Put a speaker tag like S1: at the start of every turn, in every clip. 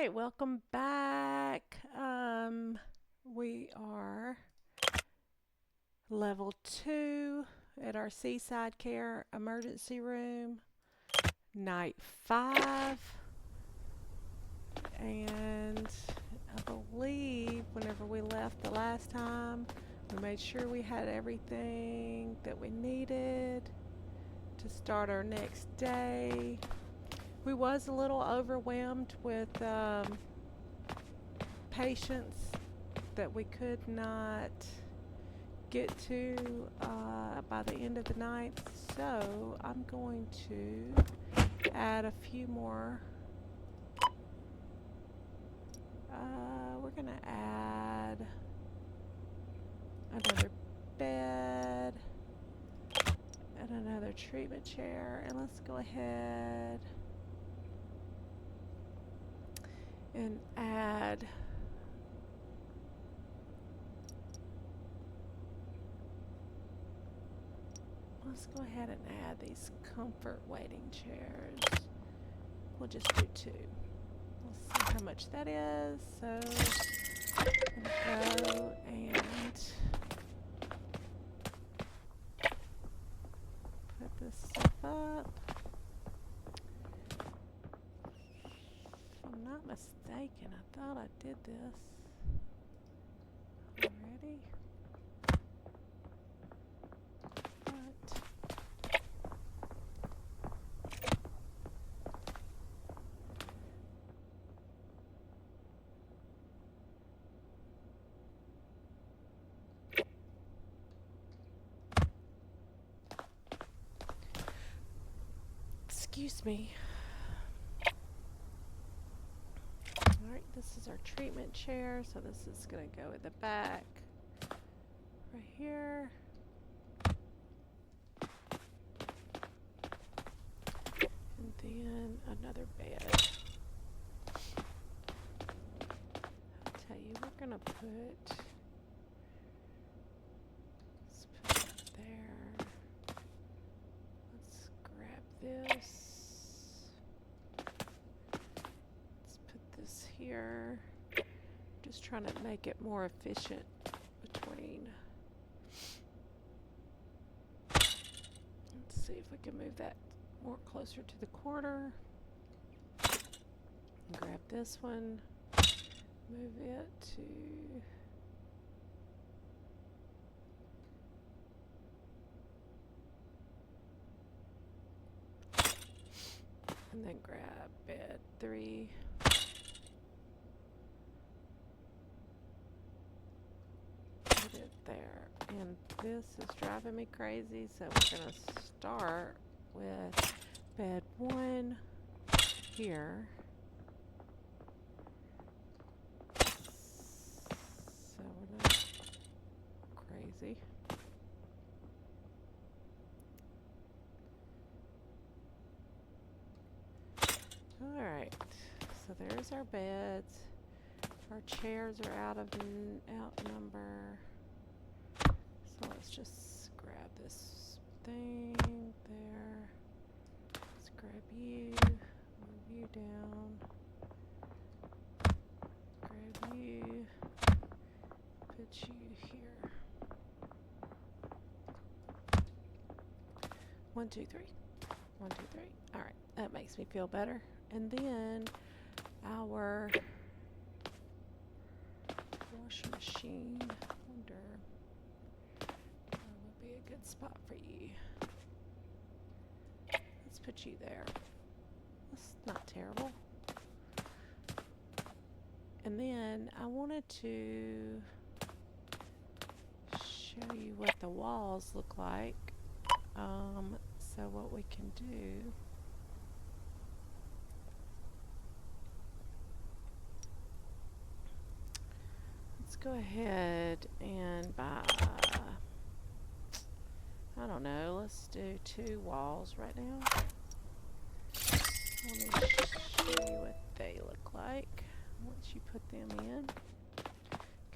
S1: right, welcome back. We are level 2 at our Seaside Care emergency room, night 5. And I believe whenever we left the last time, we made sure we had everything that we needed to start our next day. We was a little overwhelmed with patients that we could not get to by the end of the night, so I'm going to add a few more. We're going to add another bed and another treatment chair, and let's go ahead and add these comfort waiting chairs. We'll just do 2. We'll see how much that is. So I'm going to go and put this stuff up. If I'm not mistaken, I thought I did this already. Excuse me. Alright, this is our treatment chair, so this is going to go in the back right here. And then another bed. I'll tell you, we're going to put, let's put it there. Let's grab this. Here, just trying to make it more efficient between. Let's see if we can move that more closer to the corner. Grab this one, move it to and then grab bed 3. It there, and this is driving me crazy, so we're going to start with bed 1 here. So we're not crazy. Alright, so there's our beds. Our chairs are outnumber. So let's just grab this thing there. Let's grab you, move you down. Grab you, put you here. 1, 2, 3. 1, 2, 3. Alright, that makes me feel better. And then our washing machine. Wonder where would be a good spot for you. Let's put you there. That's not terrible. And then I wanted to show you what the walls look like. So what we can do, let's go ahead and buy, I don't know, let's do 2 walls right now. Let me show you what they look like once you put them in.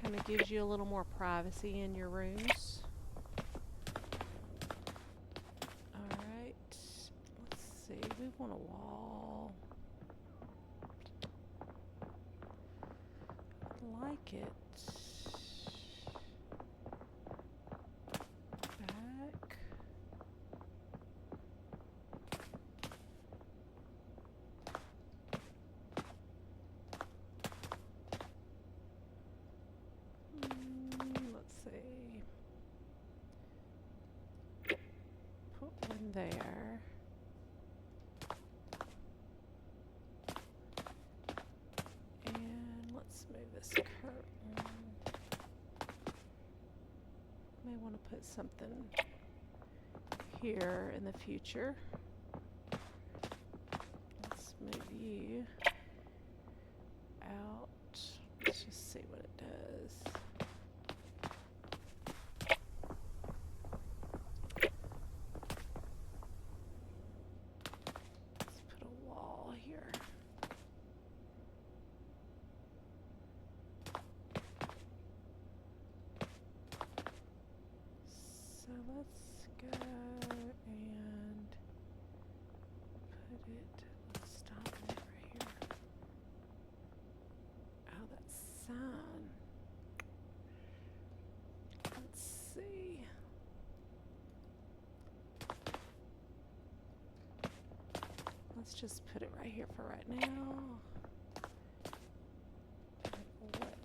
S1: Kind of gives you a little more privacy in your rooms. Alright, let's see, we want a wall. make it back. Let's see. Put one there. And let's move this curtain. May want to put something here in the future. Let's move you out. Let's just see what it does. Let's put a wall here. So let's go and put it, let's stop it right here. Oh, that sign. Let's see. Let's just put it right here for right now.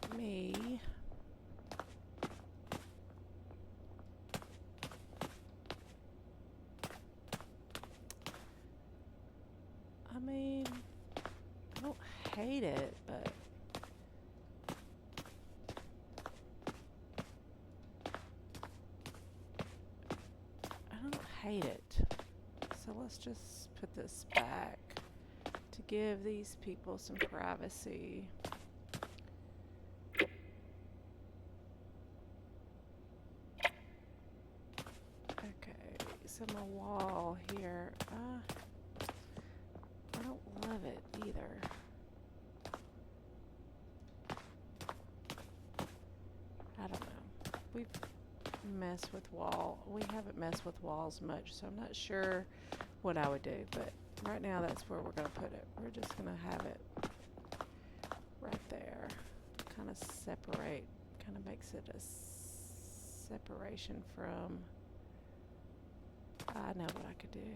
S1: Let me I mean, I don't hate it, but I don't hate it. So let's just put this back to give these people some privacy. Okay, so my wall here. I don't love it either. I don't know. We've messed with we haven't messed with walls much, so I'm not sure what I would do, but right now that's where we're going to put it. We're just going to have it right there. Kind of separate, kind of makes it a separation from, I know what I could do.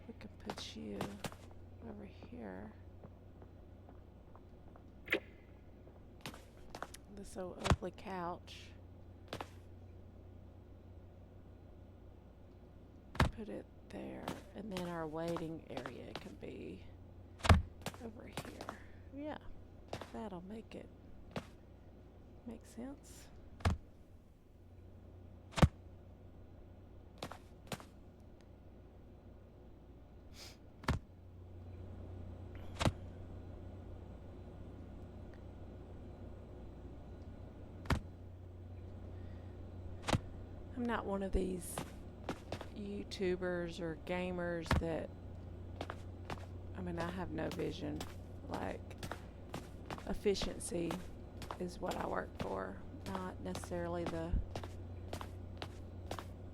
S1: We could put you over here. This old ugly couch. Put it there, and then our waiting area can be over here. Yeah, that'll make it make sense. I'm not one of these YouTubers or gamers that, I mean, I have no vision. Like, efficiency is what I work for, not necessarily the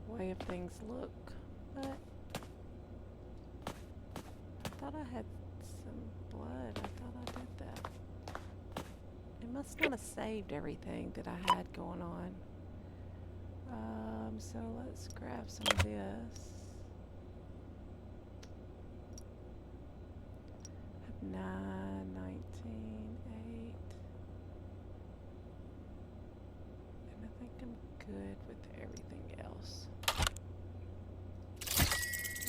S1: way of things look. But I thought I had some blood. I thought I did that. It must not have saved everything that I had going on. So let's grab some of this. I have 9, 19, 8. And I think I'm good with everything else.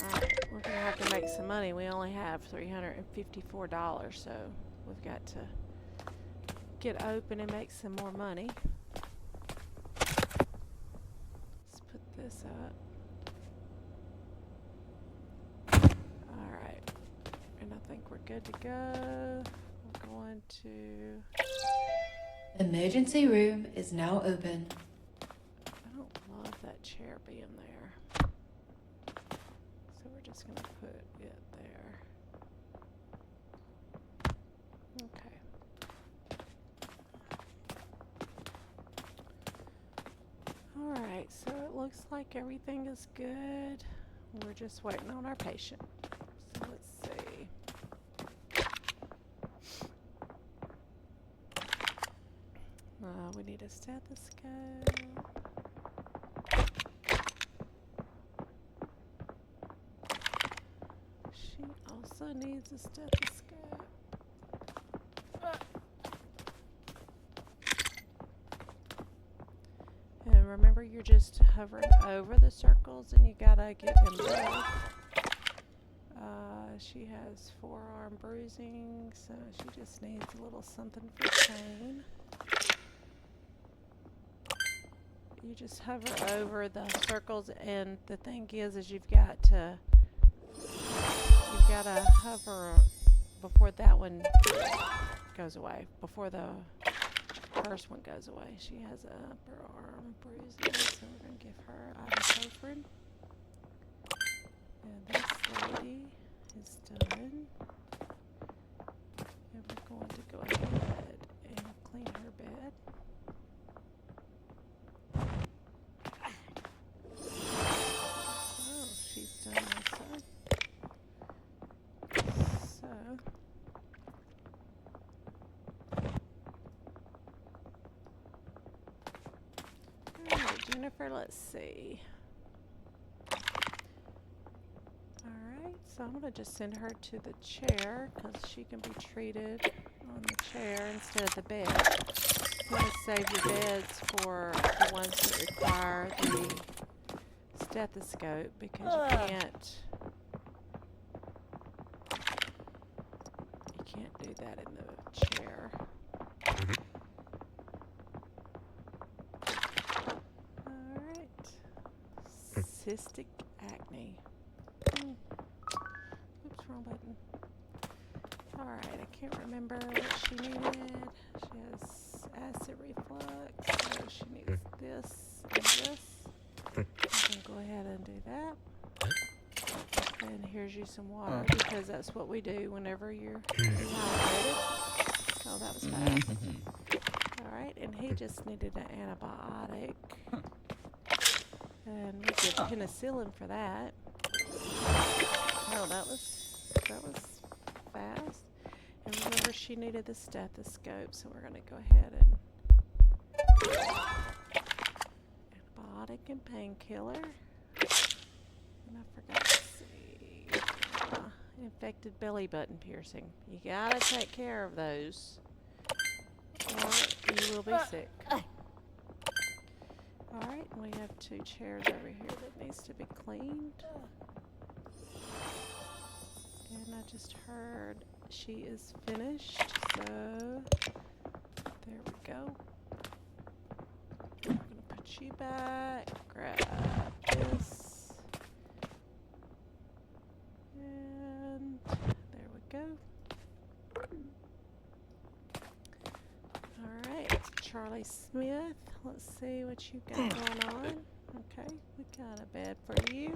S1: Alright, we're going to have to make some money. We only have $354, so we've got to get open and make some more money. This up. Alright, and I think we're good to go. We're going to...
S2: Emergency room is now open.
S1: I don't love that chair being there. So we're just going to put it there. Okay. Alright, so it looks like everything is good. We're just waiting on our patient. So let's see. a stethoscope. She also needs a stethoscope. And remember, you're just hovering over the circles and you gotta get them both. She has forearm bruising, so she just needs a little something for pain. You just hover over the circles, and the thing is you've got to hover before that one goes away, before the first one goes away. She has a upper arm bruising, so we're going to give her ibuprofen. And this lady is done. And we're going to go ahead and clean her bed. Oh, she's done also. So, alright, Jennifer, let's see. Alright, so I'm going to just send her to the chair because she can be treated on the chair instead of the bed. I'm going to save your beds for the ones that require the stethoscope because you can't do that in the chair. Alright. Cystic acne. Oops, wrong button. Alright, I can't remember what she needed. She has acid reflux, so she needs this and this. I can go ahead and do that. And here's you some water because that's what we do whenever you're dehydrated. Oh, that was fast. Alright, and he just needed an antibiotic. And we did penicillin for that. Oh, that was fast. And remember, she needed the stethoscope, so we're going to go ahead and antibiotic and painkiller. And I forgot to see infected belly button piercing. You gotta take care of those, or you will be sick. Alright, we have 2 chairs over here that needs to be cleaned. And I just heard she is finished, so there we go. I'm going to put you back, grab this, and there we go. Alright, Charlie Smith, let's see what you got going on. Okay, we got a bed for you.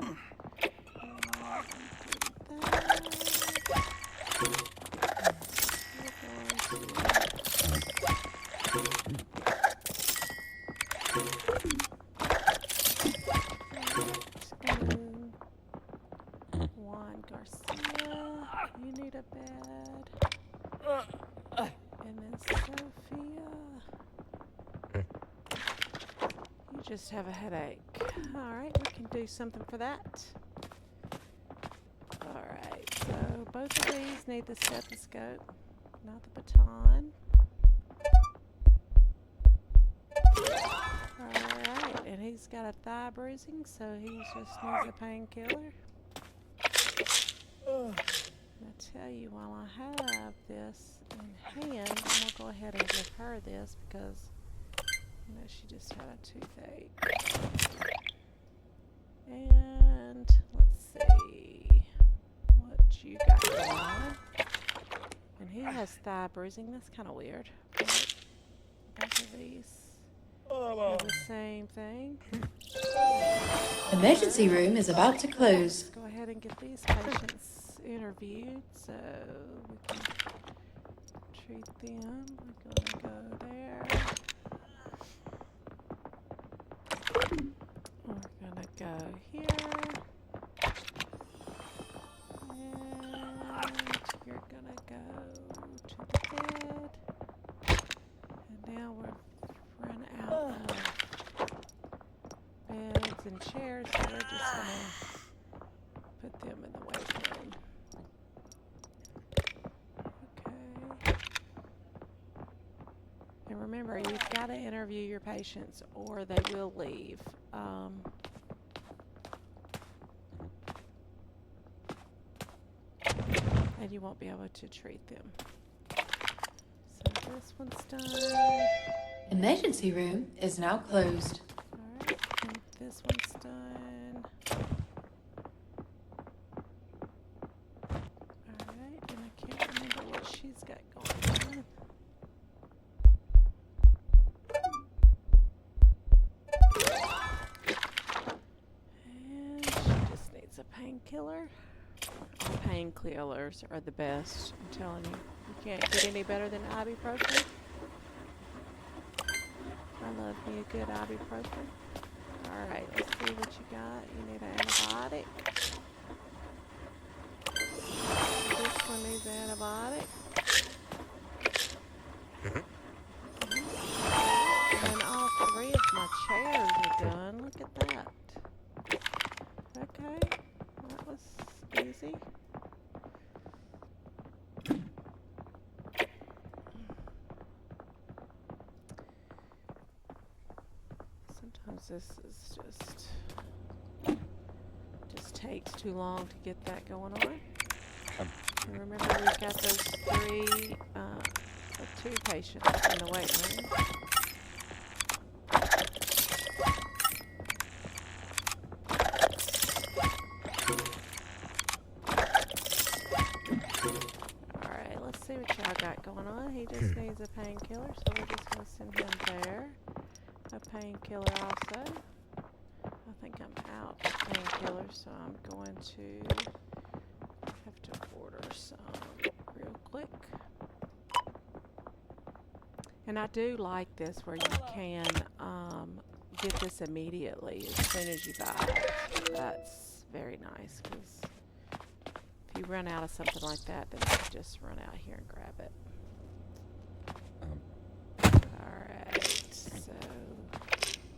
S1: Juan Garcia, you need a bed. And then Sophia, you just have a headache. Alright, we can do something for that. Alright, so both of these need the stethoscope, not the baton. Alright, and he's got a thigh bruising, so he just needs a painkiller. I tell you, while I have this in hand, I'm going to go ahead and give her this because, you know, she just had a toothache. And let's see what you got going on. And he has thigh bruising. That's kind of weird. But both of these have the same thing.
S2: Emergency room is about to close.
S1: Let's go ahead and get these patients interviewed so we can treat them. We're going to go there. We're going to go here. And you're going to go to the bed. And now we've run out remember, you've got to interview your patients or they will leave. And you won't be able to treat them. So this one's done.
S2: Emergency room is now closed.
S1: Alright, and this one's done. Alright, and I can't remember what she's got going on. And she just needs a painkiller. Painkillers are the best, I'm telling you. You can't get any better than ibuprofen. I love me a good ibuprofen. Alright, let's see what you got. You need an antibiotic. This one needs an antibiotic. And all three of my chairs are done. Look at that. Okay, that was easy. Sometimes this is just takes too long to get that going on. And remember, we've got those two patients in the waiting room. Alright, let's see what y'all got going on. He just needs a painkiller, so we're just going to send him there. A painkiller also. I think I'm out of painkillers, so I'm going to have to order some real quick. And I do like this where you can get this immediately as soon as you buy it. That's very nice, because if you run out of something like that, then you can just run out here and grab it. Alright, so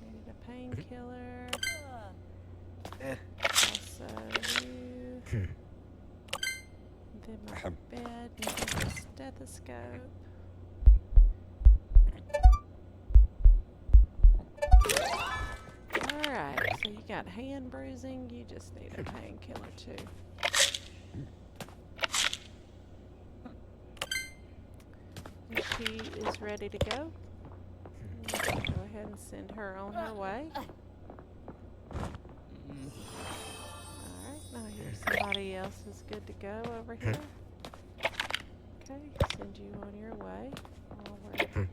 S1: we need a painkiller. Also you. Then my bed needs a stethoscope. Alright, so you got hand bruising, you just need a painkiller too. And she is ready to go. Go ahead and send her on her way. Alright, now here's somebody else is good to go over here. Okay, send you on your way. While we're checking.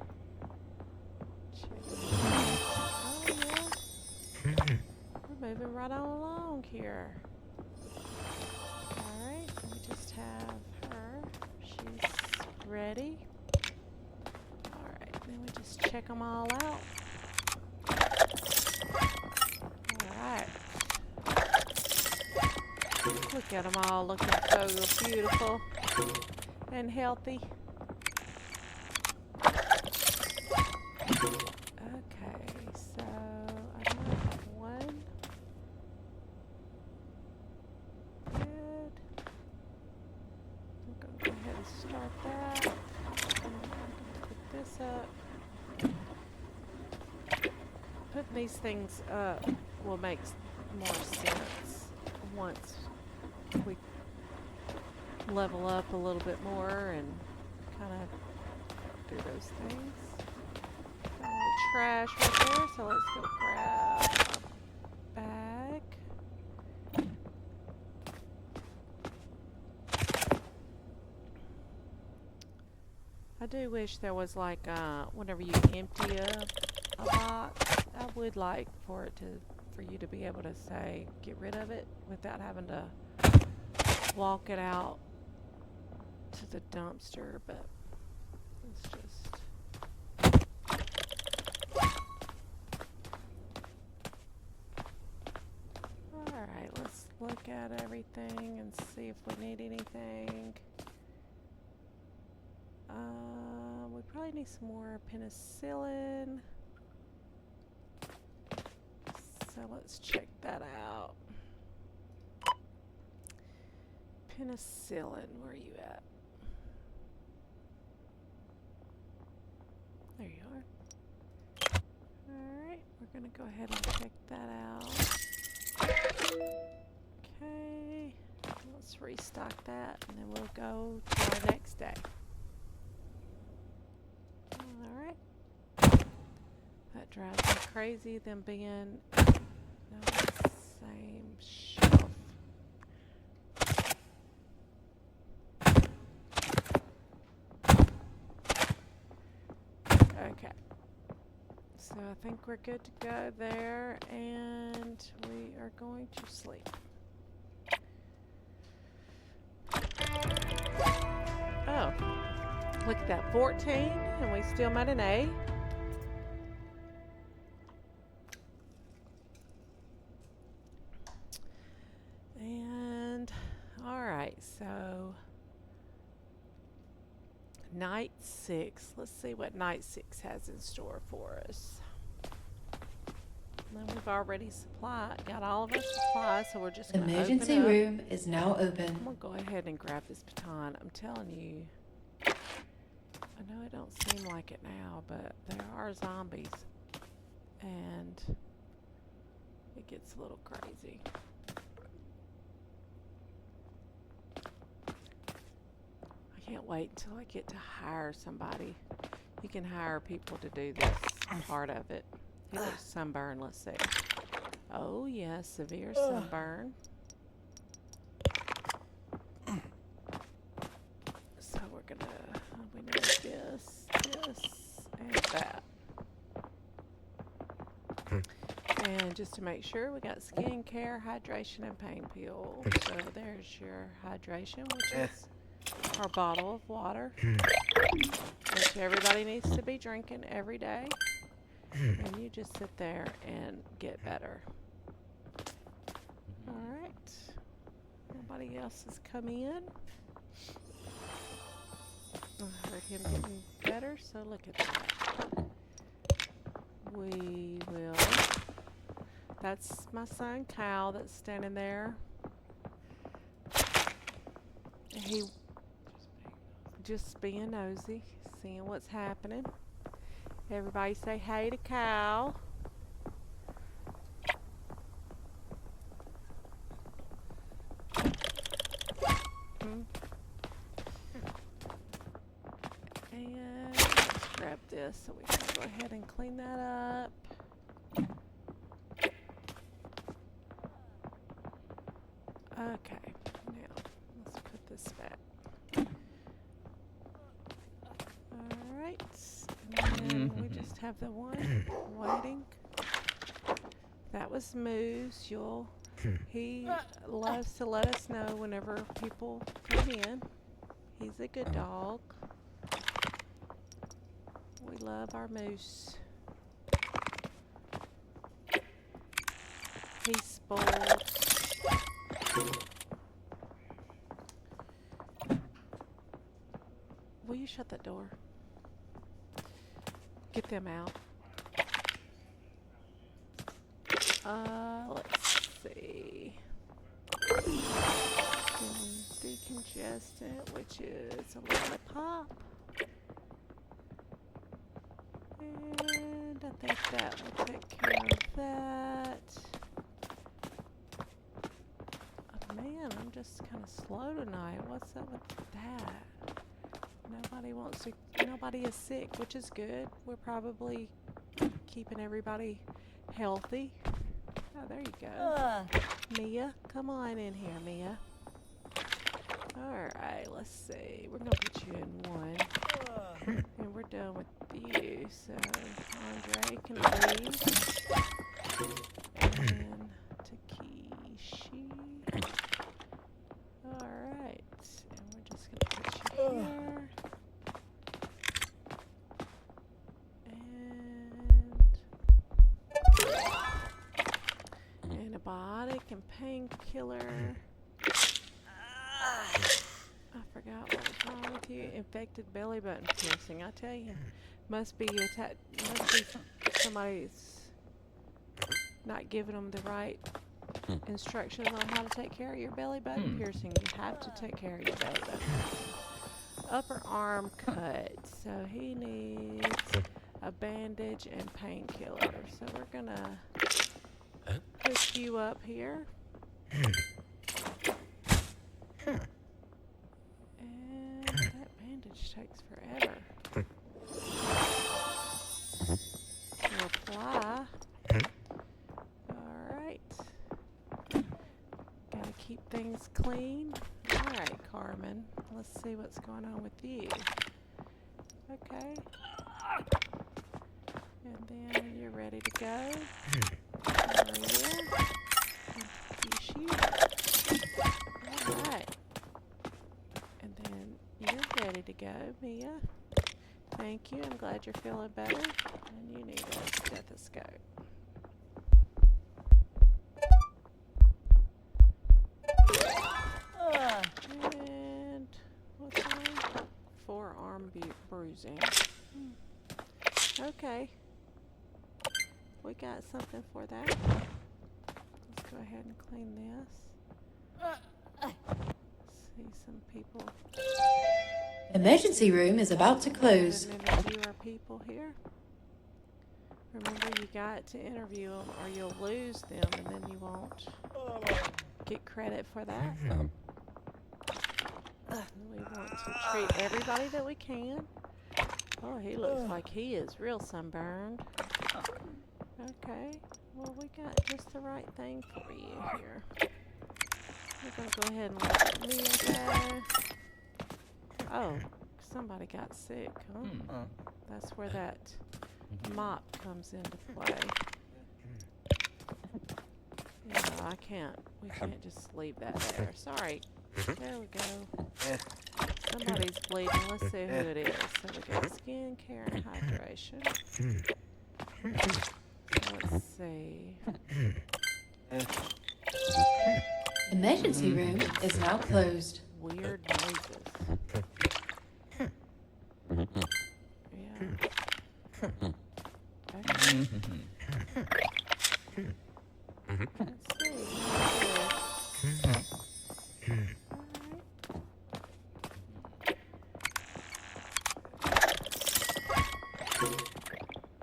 S1: Oh yeah. We're moving right on along here. Alright, we just have her. She's ready. Alright, then we just check them all out. Alright. Look at them all looking so beautiful and healthy. Okay, so I might have one. Good. I'm going to go ahead and start that. And I'm going to put this up. Putting these things up will make more sense once we level up a little bit more and kind of do those things. Trash right there, so let's go grab a bag. I do wish there was like whenever you empty a box, I would like for you to be able to say get rid of it without having to walk it out to the dumpster, but it's just alright, let's look at everything and see if we need anything. We probably need some more penicillin, so let's check that out. Penicillin, where are you at? There you are. We're going to go ahead and check that out. Okay. Let's restock that, and then we'll go to our next day. Alright. That drives me crazy, them being no same shelf. Okay. So I think we're good to go there, and we are going to sleep. Oh, look at that, 14, and we still made an A. And, alright, so night 6. Let's see what night 6 has in store for us. And we've already got all of our supplies, so we're just
S2: The
S1: going to open
S2: emergency
S1: up.
S2: room is now
S1: I'm
S2: open.
S1: going to go ahead and grab this baton. I'm telling you, I know it don't seem like it now, but there are zombies, and it gets a little crazy. I can't wait until I get to hire somebody. You can hire people to do this part of it. He looks sunburned. Let's see. Oh, yeah, severe sunburn. So we're gonna, we need this, and that. And just to make sure, we got skincare, hydration, and pain pills. So there's your hydration, which is our bottle of water, which everybody needs to be drinking every day. And you just sit there and get better. Alright. Nobody else has come in. I heard him getting better, so look at that. We will. That's my son Kyle that's standing there. He just being nosy, seeing what's happening. Everybody say hey to Kyle. And let's grab this so we can go ahead and clean that up. Okay, now let's put this back. Alright, and then we just have the one waiting. That was Moose. He loves to let us know whenever people come in. He's a good dog. We love our Moose. He's spoiled. Will you shut that door? Get them out. Let's see. Decongestant, which is a lollipop. And I think that will take care of that. Oh man, I'm just kind of slow tonight. What's up with that? Nobody is sick, which is good. We're probably keeping everybody healthy. Oh, there you go. Mia, come on in here, Mia. Alright, let's see. We're going to put you in one. And we're done with you. So, Andre can leave. And Takeshi. Alright. And we're just going to put you here. And antibiotic and painkiller. I forgot what was wrong with you. Infected belly button piercing. I tell you, must be somebody's not giving them the right instructions on how to take care of your belly button piercing. You have to take care of your belly button. Upper arm cut. So he needs a bandage, and painkiller. So we're gonna hook you up here. And that bandage takes forever to apply. Alright. Gotta keep things clean. Alright, Carmen. Let's see what's going on with you. Okay. And then you're ready to go. Maria. Yushu. Alright. And then you're ready to go, Mia. Thank you. I'm glad you're feeling better. And you need a stethoscope. And what's that? Forearm bruising. Okay. We got something for that. Let's go ahead and clean this. See some people.
S2: Emergency room is about to close.
S1: Interview our people here. Remember, you got to interview them or you'll lose them and then you won't get credit for that. We want to treat everybody that we can. Oh, he looks like he is real sunburned. Okay, well we got just the right thing for you here. We're going to go ahead and let Mia go. Oh, somebody got sick, huh? That's where that mop comes into play. Yeah, we can't just leave that there. Sorry. There we go. Somebody's bleeding. Let's see who it is. So we got skin care and hydration. Let's see.
S2: Emergency room is now closed.
S1: Weird noises. Yeah. Okay. Let's see.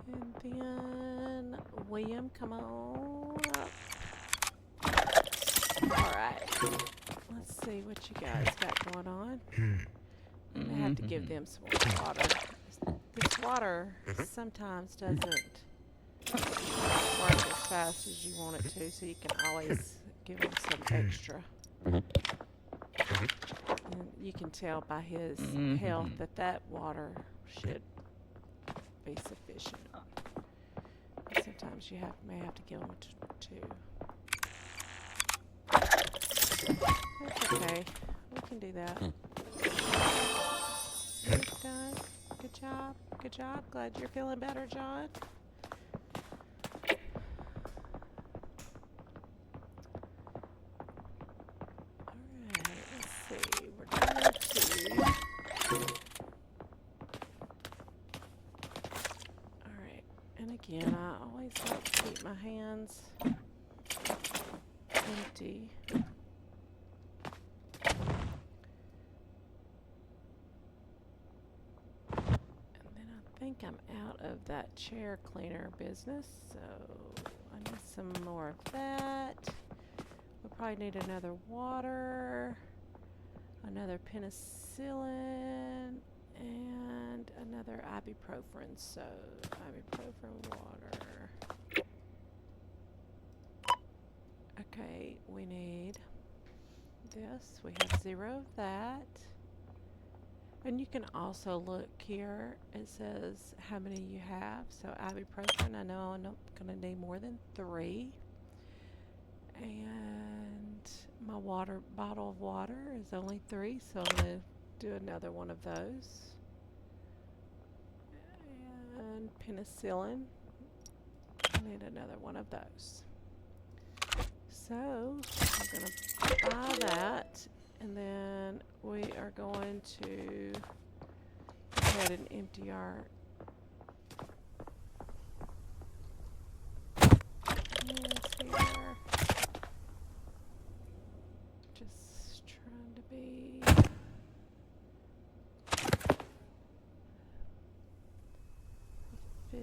S1: And then William, come on up. Alright. Let's see what you guys got going on. I'm gonna have to give them some more water. This water sometimes doesn't work as fast as you want it to, so you can always give them some extra. And you can tell by his health that water should be sufficient. Sometimes you may have to give them two. That's okay. We can do that. Done. Good job. Good job. Glad you're feeling better, John. Alright, let's see. We're going to... Alright, and again, I always like to keep my hands empty. I think I'm out of that chair cleaner business, so I need some more of that. We'll probably need another water, another penicillin, and another ibuprofen. So ibuprofen water. Okay, we need this. We have 0 of that. And you can also look here, it says how many you have. So ibuprofen, I know I'm not going to need more than 3. And my bottle of water is only 3, so I'm going to do another one of those. And penicillin, I need another one of those. So I'm going to buy that. And then we are going to go ahead and empty our here. Just trying to be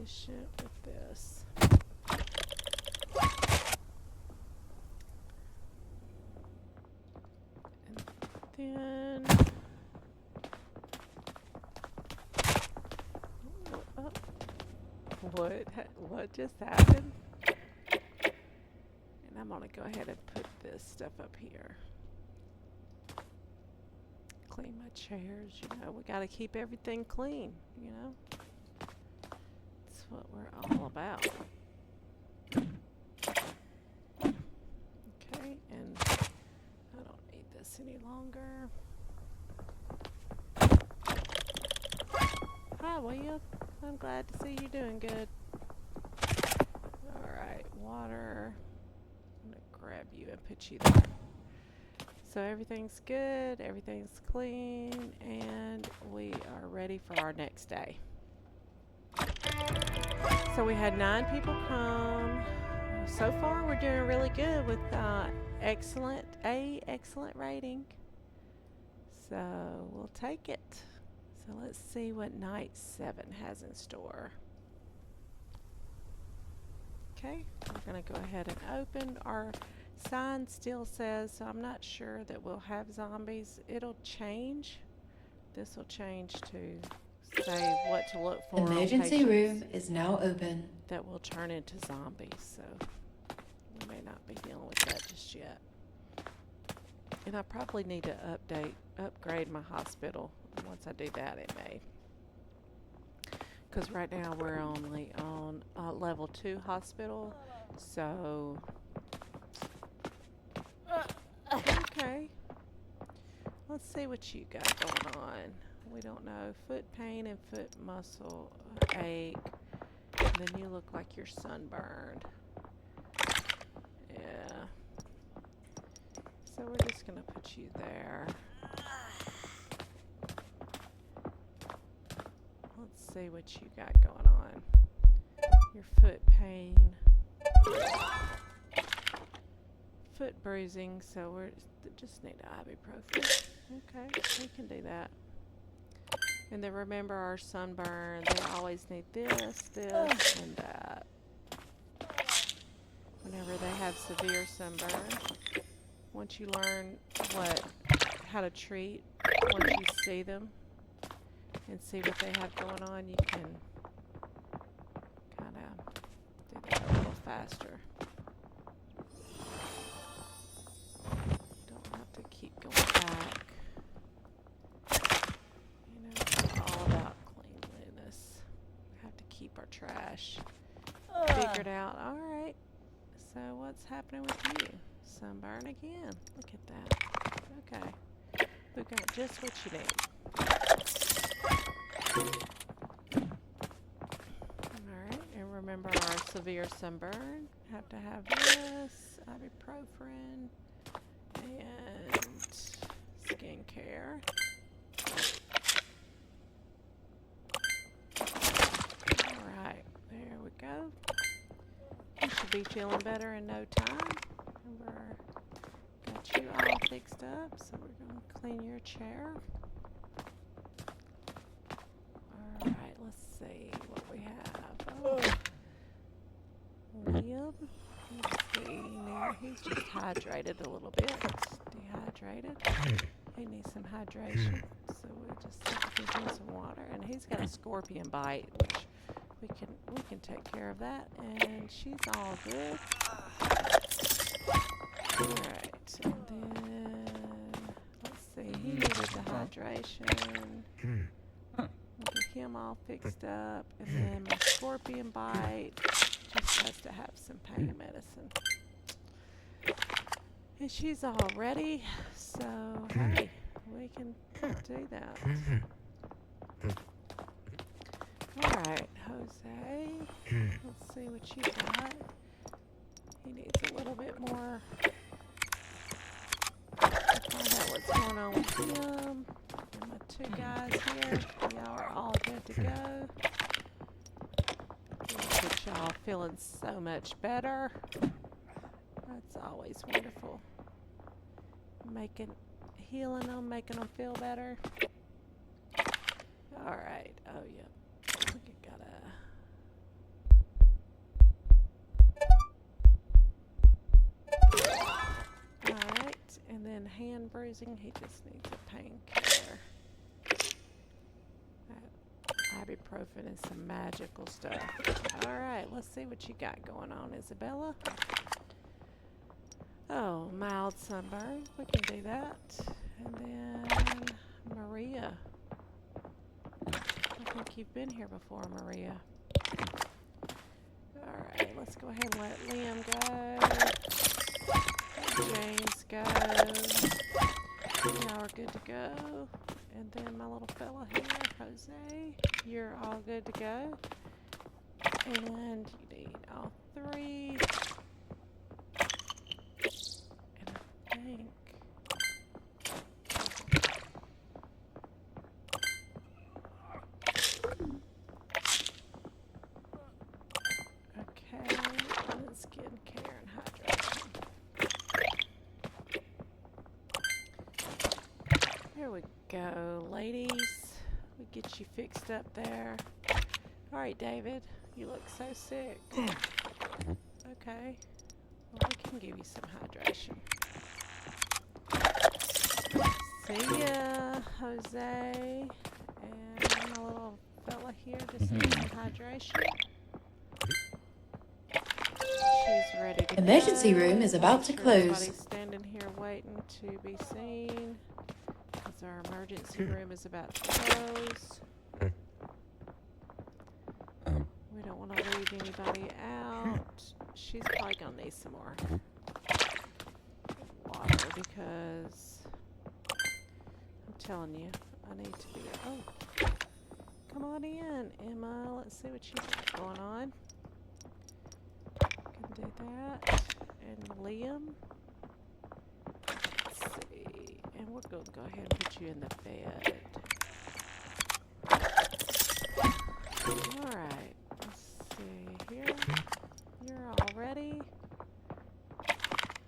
S1: efficient with this. And then what just happened? And I'm gonna go ahead and put this stuff up here. Clean my chairs, you know, we gotta keep everything clean, you know. That's what we're all about. Okay, and I don't need this any longer. Hi, William. I'm glad to see you doing good. Alright, water. I'm gonna grab you and put you there. So everything's good, everything's clean, and we are ready for our next day. So we had 9 people come. So far we're doing really good with excellent rating. So we'll take it. So let's see what night 7 has in store. Okay, we're going to go ahead and open. Our sign still says, so I'm not sure that we'll have zombies. It'll change. This will change to say what to look for.
S2: Emergency room is now open.
S1: That will turn into zombies, so we may not be dealing with that just yet. And I probably need to upgrade my hospital. Once I do that, it may. Because right now we're only on level 2 hospital, so okay. Let's see what you got going on. We don't know. Foot pain and foot muscle ache. And then you look like you're sunburned. Yeah. So we're just gonna put you there. Let's see what you got going on. Your foot pain. Foot bruising, so we just need ibuprofen. Okay, we can do that. And then remember our sunburn, they always need this, and that. Whenever they have severe sunburn, once you learn how to treat, once you see them and see what they have going on, you can kind of do that a little faster. Don't have to keep going back. You know, it's all about cleanliness. We have to keep our trash figured out. All right. So what's happening with you? Sunburn again. Look at that. Okay. We've got just what you need. Alright, and remember our severe sunburn. Have to have this, ibuprofen, and skincare. Alright, there we go. You should be feeling better in no time. Remember, got you all fixed up, so we're going to clean your chair. Alright, let's see what we have. Oh. Liam, let's see now. He's just hydrated a little bit. Dehydrated. He needs some hydration, so we'll just give him some water. And he's got a scorpion bite, which we can take care of that. And she's all good. Alright, and then let's see. He needed the hydration. Get him all fixed up, and then my scorpion bite just has to have some pain medicine. And she's all ready, so hey, we can do that. Alright, Jose, let's see what you got. He needs a little bit more. Find out what's going on with him. And my 2 guys here, y'all are all good to go. Get y'all feeling so much better. That's always wonderful. Healing them, making them feel better. Alright, oh yeah. We gotta bruising. He just needs a painkiller. Ibuprofen and some magical stuff. Alright, let's see what you got going on, Isabella. Oh, mild sunburn. We can do that. And then Maria. I think you've been here before, Maria. Alright, let's go ahead and let Liam go. James go. Y'all are good to go. And then my little fella here, Jose, you're all good to go. And you need all three. And I think... Okay, and then skincare and hydration. There we go, ladies. We get you fixed up there. Alright, David, you look so sick. Okay, well, we can give you some hydration. See ya, Jose. And my little fella here just needs some hydration. She's ready to
S2: Emergency
S1: go.
S2: room is about to
S1: Make sure
S2: close.
S1: Everybody's standing here waiting to be seen. Because our emergency room is about to close. We don't want to leave anybody out. She's probably going to need some more water because I'm telling you, I need to be... Oh, come on in, Emma. Let's see what you got going on. Can do that. And Liam. Let's see. And we're going to go ahead and put you in the bed. Alright. Let's see here. You're all ready.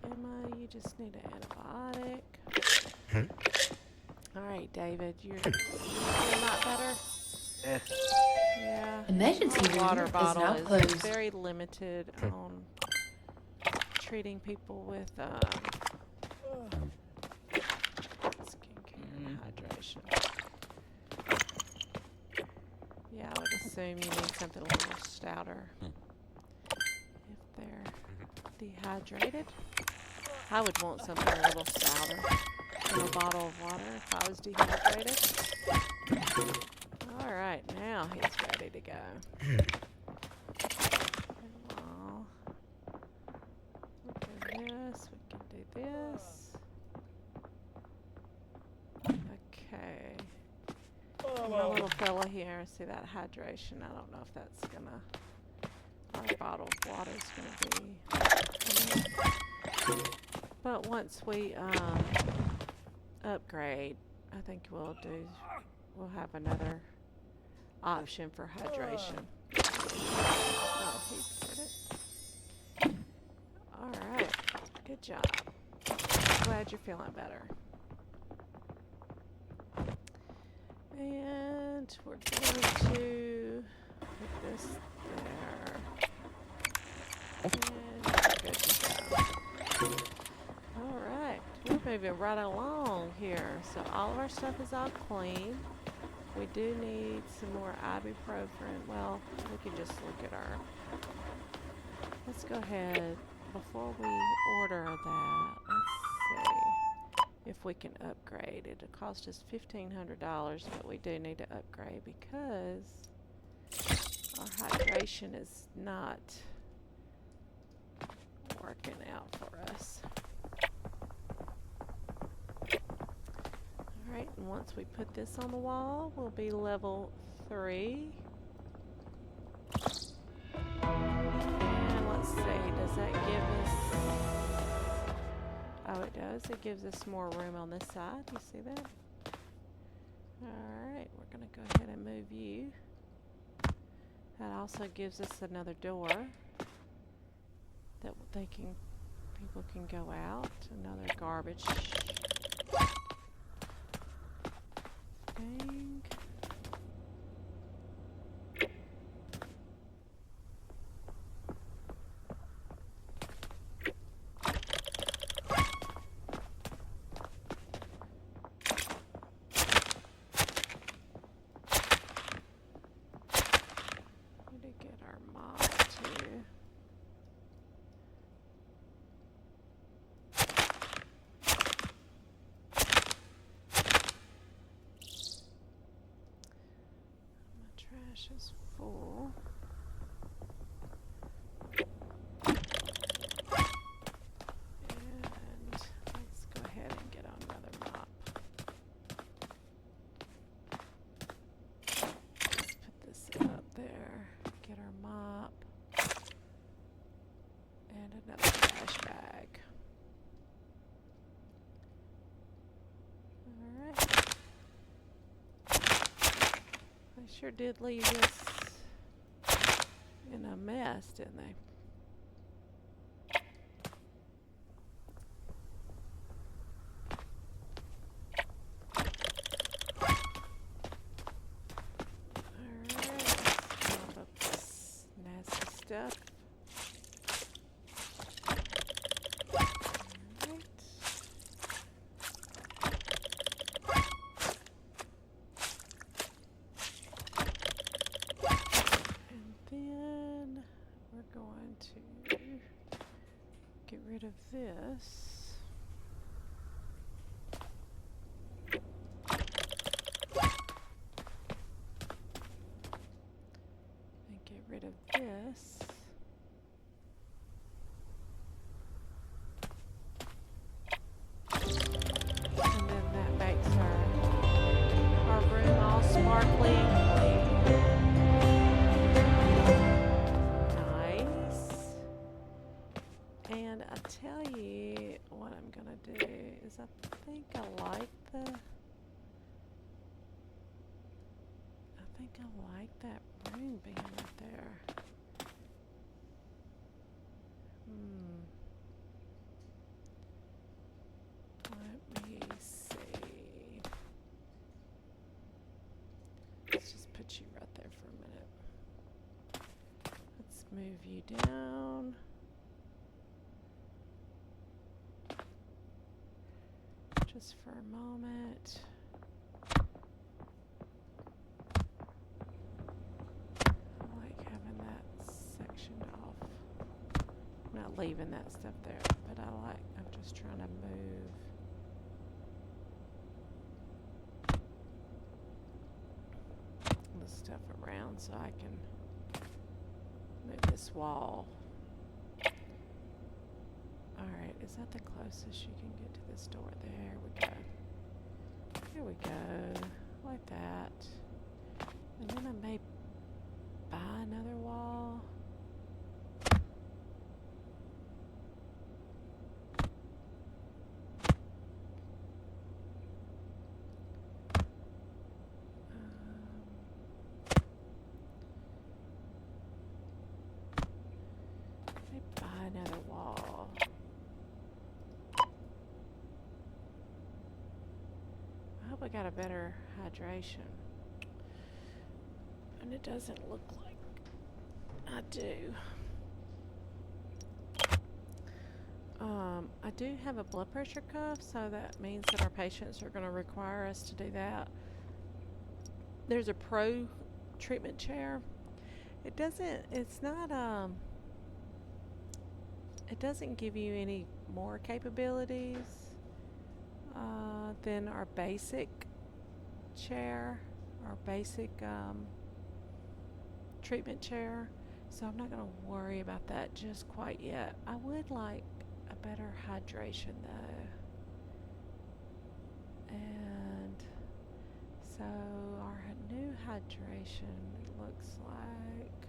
S1: Emma, you just need an antibiotic. Alright, David, you're not better? Yeah.
S2: Emergency
S1: Our
S2: room
S1: water
S2: is
S1: bottle
S2: now
S1: is
S2: closed.
S1: very limited on treating people with skincare and hydration. Yeah, I would assume you need something a little stouter if they're dehydrated. I would want something a little stouter than a bottle of water if I was dehydrated. Alright, now he's ready to go. Well, we can do this, we can do this. Okay. My little fella here, see that hydration? I don't know if that's gonna, our bottle of water's gonna be enough. But once we upgrade, I think we'll have another option for hydration. Oh, he did it. Alright, good job. Glad you're feeling better. And we're going to put this there. And we're good to go. Alright, we're moving right along here. So all of our stuff is all clean. We do need some more ibuprofen. Well, we can just look at our... Let's go ahead, before we order that, let's see if we can upgrade. It'll cost us $1,500, but we do need to upgrade because our hydration is not working out for us. Alright, and once we put this on the wall, we'll be level 3. And let's see, does that give us... Oh, it does. It gives us more room on this side. You see that? Alright, we're going to go ahead and move you. That also gives us another door that people can go out. Another garbage thing. Trash is full. And let's go ahead and get on another mop. Let's put this up there. Get our mop. And another trash bag. Alright. They sure did leave this in a mess, didn't they? Nasty stuff. Alright. And then we're going to get rid of this. Get rid of this. And then that makes our room all sparkly and clean. Nice. And I tell you what I'm gonna do is I think I like that room being right there. Let me see. Let's just put you right there for a minute. Let's move you down. Just for a moment. Not leaving that stuff there, but I'm just trying to move the stuff around so I can move this wall. Alright, is that the closest you can get to this door? There we go. Here we go. Like that. And then I may buy another wall. Another wall. I hope I got a better hydration. And it doesn't look like I do. I do have a blood pressure cuff, so that means that our patients are going to require us to do that. There's a Pro treatment chair. It doesn't give you any more capabilities than our basic chair, our basic treatment chair. So I'm not going to worry about that just quite yet. I would like a better hydration though. And so our new hydration looks like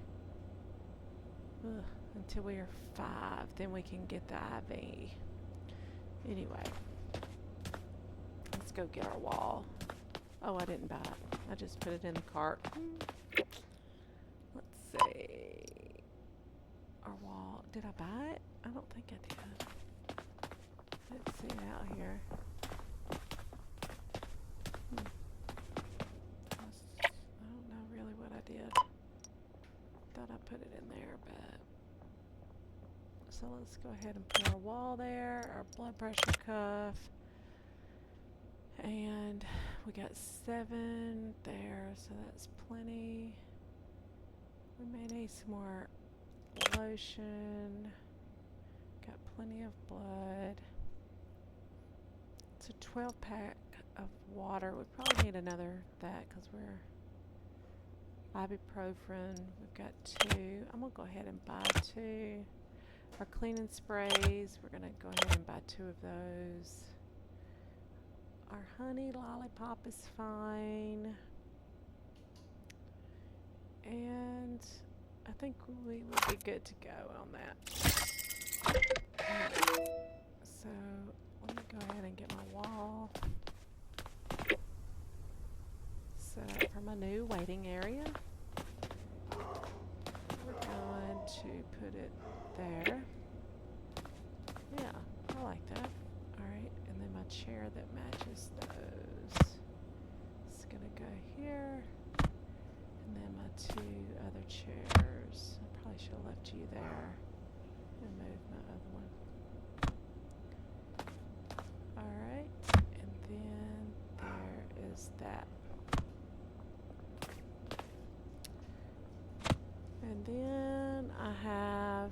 S1: until we are 5, then we can get the IV. Anyway, let's go get our wall. Oh, I didn't buy it. I just put it in the cart. Let's see. Our wall. Did I buy it? I don't think I did. Let's see it out here. I don't know really what I did. Thought I put it in there, but so let's go ahead and put our wall there, our blood pressure cuff, and we got 7 there, so that's plenty. We may need some more lotion. Got plenty of blood. It's a 12-pack of water. We probably need another that because we're Ibuprofen, we've got 2. I'm going to go ahead and buy 2. Our cleaning sprays, we're going to go ahead and buy 2 of those. Our honey lollipop is fine. And I think we will be good to go on that. So let me go ahead and get my wall set up for my new waiting area. We're going to put it there. Yeah, I like that. Alright, and then my chair that matches those. It's gonna go here. And then my 2 other chairs. I probably should have left you there and moved my other one. Alright, and then there is that. And then I'm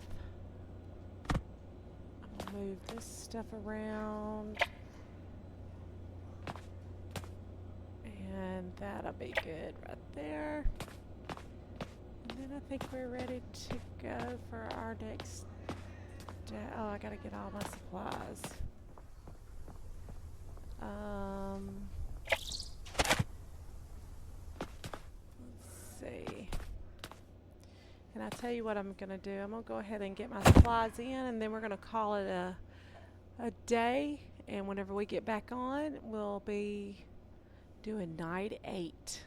S1: gonna move this stuff around. And that'll be good right there. And then I think we're ready to go for our next day. Oh, I gotta get all my supplies. Let's see. And I tell you what I'm gonna do. I'm gonna go ahead and get my supplies in, and then we're gonna call it a day. And whenever we get back on, we'll be doing night 8.